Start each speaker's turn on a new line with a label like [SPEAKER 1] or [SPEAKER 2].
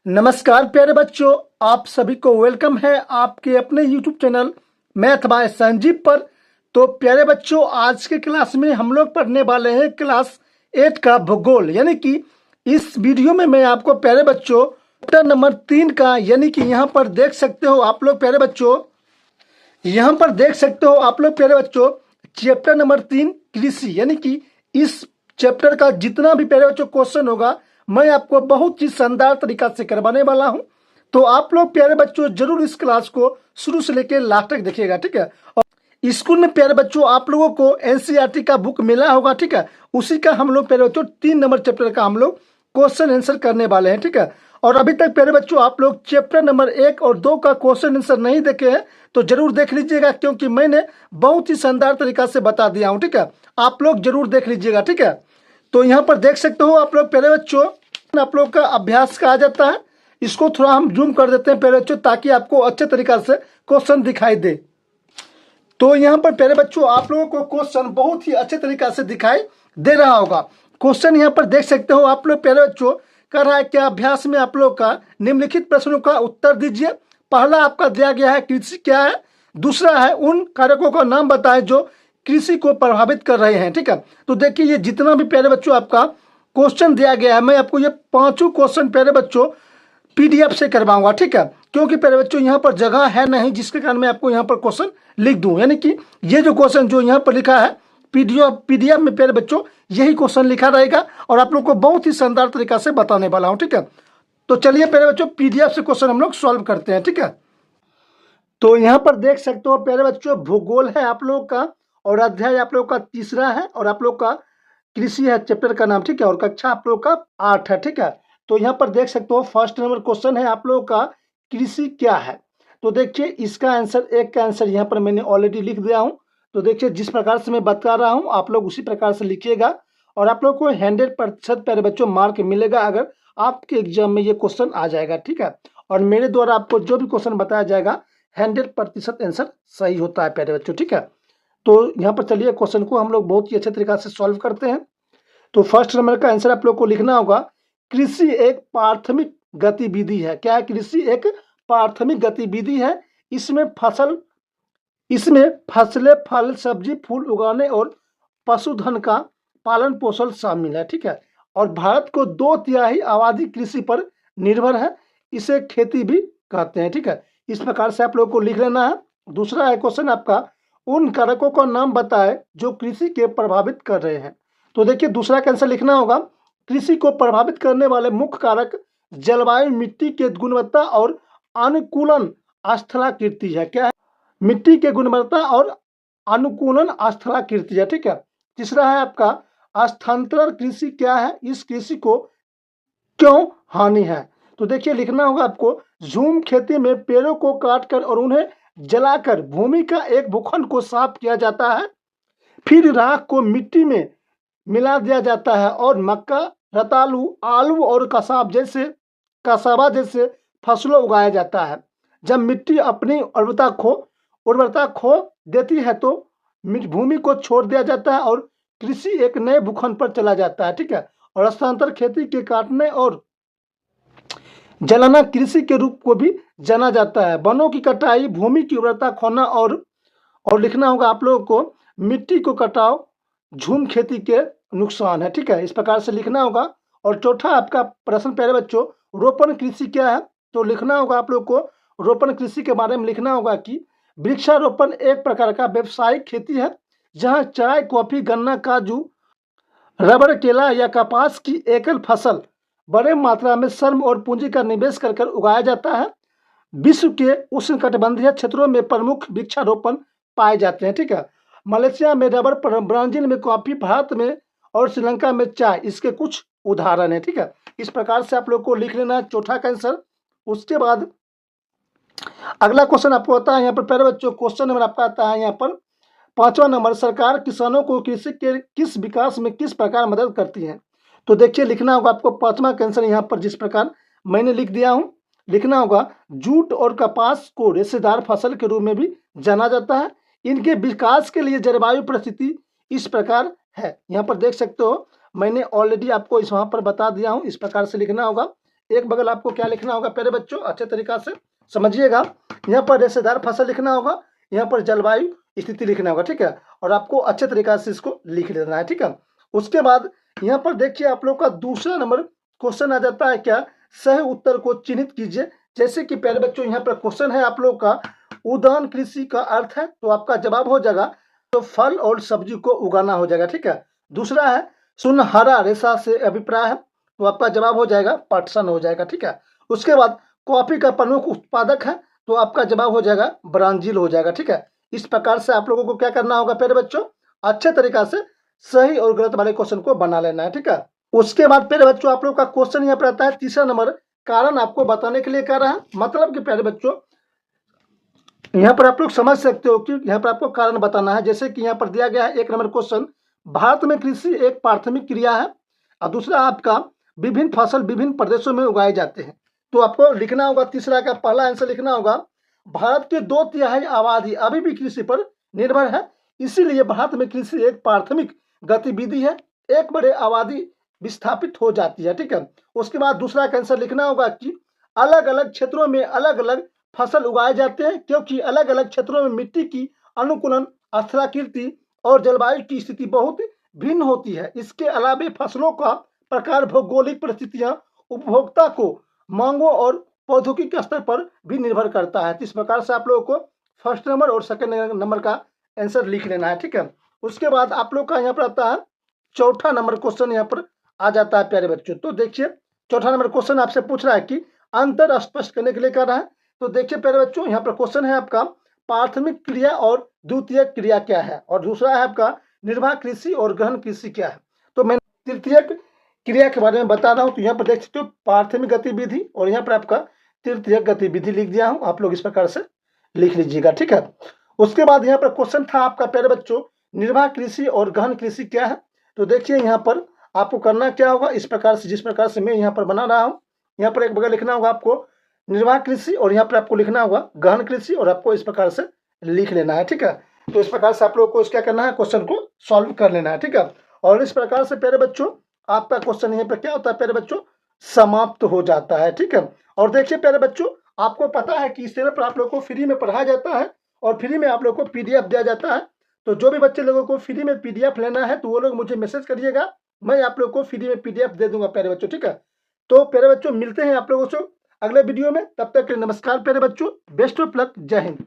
[SPEAKER 1] नमस्कार प्यारे बच्चों, आप सभी को वेलकम है आपके अपने YouTube channel math bye Sanjeev पर। तो प्यारे बच्चों, आज के क्लास में हम लोग पढ़ने वाले हैं क्लास 8 का भूगोल। यानी कि इस वीडियो में मैं आपको प्यारे बच्चों चैप्टर नंबर 3 का, यानी कि यहाँ पर देख सकते हो आप लोग प्यारे बच्चों, यहाँ पर देख सकते हो आप लोग प्यारे बच्चों चैप्टर नंबर 3 कृषि, यानी कि इस चैप्टर का जितना भी प्यारे बच्चों क्वेश्चन होगा मैं आपको बहुत ही शानदार तरीका से करवाने वाला हूं। तो आप लोग प्यारे बच्चों जरूर इस क्लास को शुरू से लेकर लास्ट तक देखिएगा, ठीक है। और स्कूल में प्यारे बच्चों आप लोगों को एनसीईआरटी का बुक मिला होगा, ठीक है। उसी का हम लोग प्यारे बच्चों 3 नंबर चैप्टर का हम लोग क्वेश्चन आंसर करने वाले हैं, ठीक है। और अभी तक प्यारे बच्चों आप लोग चैप्टर नंबर 1 और 2 का क्वेश्चन आंसर नहीं देखे हैं तो जरूर देख लीजिएगा, क्योंकि मैंने बहुत ही शानदार तरीका से बता दिया हूँ, ठीक है। आप लोग जरूर देख लीजिएगा, ठीक है। तो यहाँ पर देख सकते हो आप लोग प्यारे बच्चों, आप लोग का अभ्यास कहा जाता है। इसको थोड़ा हम जूम कर देते हैं प्यारे बच्चों, ताकि आपको अच्छे तरीका से क्वेश्चन दिखाई दे। तो यहाँ पर प्यारे बच्चों आप लोगों को क्वेश्चन बहुत ही अच्छे तरीका से दिखाई दे रहा होगा। क्वेश्चन यहाँ पर देख सकते हो आप लोग प्यारे बच्चों, कर रहा है क्या अभ्यास में आप लोग का निम्नलिखित प्रश्नों का उत्तर दीजिए। पहला आपका दिया गया है कृषि क्या है, दूसरा है उन कारकों का नाम बताएं जो कृषि को प्रभावित कर रहे हैं, ठीक है। तो देखिए ये जितना भी प्यारे बच्चों आपका क्वेश्चन दिया गया है, मैं आपको ये पांचों क्वेश्चन प्यारे बच्चों पीडीएफ से करवाऊंगा, ठीक है। क्योंकि प्यारे बच्चों यहाँ पर जगह है नहीं, जिसके कारण मैं आपको यहाँ पर क्वेश्चन लिख दूं। यानी कि ये जो क्वेश्चन जो यहाँ पर लिखा है पीडीएफ में प्यारे बच्चों यही क्वेश्चन लिखा रहेगा और आप लोग को बहुत ही शानदार तरीका से बताने वाला हूँ, ठीक है। तो चलिए प्यारे बच्चों पीडीएफ से क्वेश्चन हम लोग सॉल्व करते हैं, ठीक है। तो यहाँ पर देख सकते हो प्यारे बच्चों भूगोल है आप लोग का, और अध्याय आप लोग का तीसरा है, और आप लोग का कृषि है चैप्टर का नाम, ठीक है। और कक्षा आप लोग का 8 है, ठीक है। तो यहाँ पर देख सकते हो फर्स्ट नंबर क्वेश्चन है आप लोग का कृषि क्या है। तो देखिए इसका आंसर, एक का आंसर यहाँ पर मैंने ऑलरेडी लिख दिया हूँ। तो देखिए जिस प्रकार से मैं बता रहा हूँ आप लोग उसी प्रकार से लिखिएगा, और आप लोग को 100% प्यारे बच्चों मार्क मिलेगा अगर आपके एग्जाम में ये क्वेश्चन आ जाएगा, ठीक है। और मेरे द्वारा आपको जो भी क्वेश्चन बताया जाएगा 100% आंसर सही होता है प्यारे बच्चों, ठीक है। तो यहाँ पर चलिए क्वेश्चन को हम लोग बहुत ही अच्छे तरीका से सॉल्व करते हैं। तो फर्स्ट नंबर का आंसर आप लोग को लिखना होगा, कृषि एक प्राथमिक गतिविधि है। क्या है? कृषि एक प्राथमिक गतिविधि है। इसमें फसलें, फल, सब्जी, फूल उगाने और पशुधन का पालन पोषण शामिल है, ठीक है। और भारत को 2/3 आबादी कृषि पर निर्भर है। इसे खेती भी कहते हैं, ठीक है। इस प्रकार से आप लोग को लिख लेना है। दूसरा है क्वेश्चन आपका, उन कारकों का नाम बताएं जो कृषि के प्रभावित कर रहे हैं। तो देखिए दूसरा का आंसर लिखना होगा, कृषि को प्रभावित करने वाले मुख्य कारक जलवायु, मिट्टी के गुणवत्ता और अनुकूलन स्थलाकृति है। क्या है? मिट्टी के गुणवत्ता और अनुकूलन स्थलाकृति है, ठीक है। तीसरा है आपका स्थानांतरण कृषि क्या है, इस कृषि को क्यों हानि है। तो देखिए लिखना होगा आपको, झूम खेती में पेड़ों को काटकर और उन्हें जलाकर भूमि का एक भूखंड को साफ किया जाता है, फिर राख को मिट्टी में मिला दिया जाता है और मक्का, रतालू, आलू और कसावा जैसे फसलों उगाया जाता है। जब मिट्टी अपनी उर्वरता खो देती है तो भूमि को छोड़ दिया जाता है और कृषि एक नए भूखंड पर चला जाता है, ठीक है। और स्थानांतर खेती के काटने और जलाना कृषि के रूप को भी जाना जाता है। वनों की कटाई, भूमि की उर्वरता खोना और लिखना होगा आप लोगों को, मिट्टी को कटाव झूम खेती के नुकसान है, ठीक है। इस प्रकार से लिखना होगा। और चौथा आपका प्रश्न प्यारे बच्चों, रोपण कृषि क्या है। तो लिखना होगा आप लोग को, रोपण कृषि के बारे में लिखना होगा कि वृक्षारोपण एक प्रकार का व्यावसायिक खेती है जहां चाय, कॉफी, गन्ना, काजू, रबर, केला या कपास की एकल फसल बड़े मात्रा में श्रम और पूंजी का निवेश कर उगाया जाता है। विश्व के उष्णकटिबंधीय क्षेत्रों में प्रमुख वृक्षारोपण पाए जाते हैं, ठीक है। मलेशिया में रबर, ब्राजील में कॉफी, भारत में और श्रीलंका में चाय इसके कुछ उदाहरण है, ठीक है। इस प्रकार से आप लोग को लिख लेना है चौथा का आंसर। उसके बाद अगला क्वेश्चन आपको आता है यहाँ पर प्यारे बच्चों, क्वेश्चन नंबर आपका आता है यहाँ पर 5वां नंबर, सरकार किसानों को कृषि के किस विकास में किस प्रकार मदद करती है। तो देखिए लिखना होगा आपको 5वां का आंसर यहाँ पर जिस प्रकार मैंने लिख दिया हूँ। लिखना होगा, जूट और कपास को रेशेदार फसल के रूप में भी जाना जाता है। इनके विकास के लिए जलवायु परिस्थिति इस प्रकार है। यहाँ पर देख सकते हो मैंने ऑलरेडी आपको इस वहाँ पर बता दिया हूँ। इस प्रकार से लिखना होगा, एक बगल आपको क्या लिखना होगा प्यारे बच्चों, अच्छे तरीका से समझिएगा। यहाँ पर रेशेदार फसल लिखना होगा, यहाँ पर जलवायु स्थिति लिखना होगा, ठीक है। और आपको अच्छे तरीका से इसको लिख लेना है, ठीक है। उसके बाद यहाँ पर देखिए आप लोग का दूसरा नंबर क्वेश्चन आ जाता है क्या, सही उत्तर को चिन्हित कीजिए। जैसे कि प्यारे बच्चों यहाँ पर क्वेश्चन है आप लोग का, उद्यान कृषि का अर्थ है, तो आपका जवाब हो जाएगा तो फल और सब्जी को उगाना हो जाएगा, ठीक है। दूसरा है सुनहरा रेशा से अभिप्राय है, तो आपका जवाब हो जाएगा पटसन हो जाएगा, ठीक है। उसके बाद कॉफी का प्रमुख उत्पादक है, तो आपका जवाब हो जाएगा ब्राजील हो जाएगा, ठीक है। इस प्रकार से आप लोगों को क्या करना होगा प्यारे बच्चों, अच्छे तरीका से सही और गलत वाले क्वेश्चन को बना लेना है, ठीक है। उसके बाद प्यारे बच्चों आप लोग का क्वेश्चन यहाँ पर आता है तीसरा नंबर, कारण आपको बताने के लिए कह रहा है। मतलब कि प्यारे बच्चों यहाँ पर आप लोग समझ सकते हो कि यहाँ पर आपको कारण बताना है। जैसे कि यहाँ पर दिया गया है एक नंबर क्वेश्चन, भारत में कृषि एक प्राथमिक क्रिया है, और दूसरा आपका विभिन्न फसल विभिन्न प्रदेशों में उगाए जाते हैं। तो आपको लिखना होगा तीसरा का पहला आंसर लिखना होगा, भारत के 2/3 आबादी अभी भी कृषि पर निर्भर है, इसीलिए भारत में कृषि एक प्राथमिक गतिविधि है, एक बड़े आबादी विस्थापित हो जाती है, ठीक है। उसके बाद दूसरा का आंसर लिखना होगा कि अलग अलग क्षेत्रों में अलग अलग फसल उगाए जाते हैं, क्योंकि अलग अलग क्षेत्रों में मिट्टी की अनुकूलन, स्थलाकृति और जलवायु की स्थिति बहुत भिन्न होती है। इसके अलावा फसलों का प्रकार, भौगोलिक परिस्थितियां, उपभोक्ता को मांगों और प्रौद्योगिकी स्तर पर भी निर्भर करता है। तो इस प्रकार से आप लोगों को फर्स्ट नंबर और सेकंड नंबर का आंसर लिख लेना है, ठीक है। उसके बाद आप लोग का यहाँ पर आता है चौथा नंबर क्वेश्चन यहाँ पर आ जाता है प्यारे बच्चों। तो देखिए चौथा नंबर क्वेश्चन आपसे पूछ रहा है कि अंतर स्पष्ट करने के लिए कह रहा है। तो देखिए प्यारे बच्चों यहाँ पर क्वेश्चन है आपका, प्राथमिक क्रिया और द्वितीयक क्रिया क्या है, और दूसरा है आपका निर्वाह कृषि और गहन कृषि क्या है। तो मैं तृतीयक क्रिया के बारे में बता रहा हूँ। तो यहाँ पर देख सकते हो प्राथमिक गतिविधि, और यहाँ पर आपका तृतीयक गतिविधि लिख दिया हूँ, आप लोग इस प्रकार से लिख लीजिएगा, ठीक है। उसके बाद यहाँ पर क्वेश्चन था आपका प्यारे बच्चों, निर्वाह कृषि और गहन कृषि क्या है। तो देखिए यहाँ पर आपको करना क्या होगा, इस प्रकार से जिस प्रकार से मैं यहाँ पर बना रहा हूँ, यहाँ पर एक बगल लिखना होगा आपको निर्वाह कृषि, और यहाँ पर आपको लिखना होगा गहन कृषि, और आपको इस प्रकार से लिख लेना है, ठीक है। तो इस प्रकार से आप लोगों को क्या करना है, क्वेश्चन को सॉल्व कर लेना है, ठीक है। और इस प्रकार से प्यारे बच्चों आपका क्वेश्चन यहाँ पर क्या होता है प्यारे बच्चों, समाप्त हो जाता है, ठीक है। और देखिए प्यारे बच्चों आपको पता है कि इस चैनल पर आप लोग को फ्री में पढ़ाया जाता है, और फ्री में आप लोग को पीडीएफ दिया जाता है। तो जो भी बच्चे लोगों को फ्री में पीडीएफ लेना है, तो वो लोग मुझे मैसेज करिएगा, मैं आप लोग को फ्री में पीडीएफ दे दूंगा प्यारे बच्चों, ठीक है। तो प्यारे बच्चों मिलते हैं आप लोगों से अगले वीडियो में, तब तक के लिए नमस्कार प्यारे बच्चों, बेस्ट ऑफ लक, जय हिंद।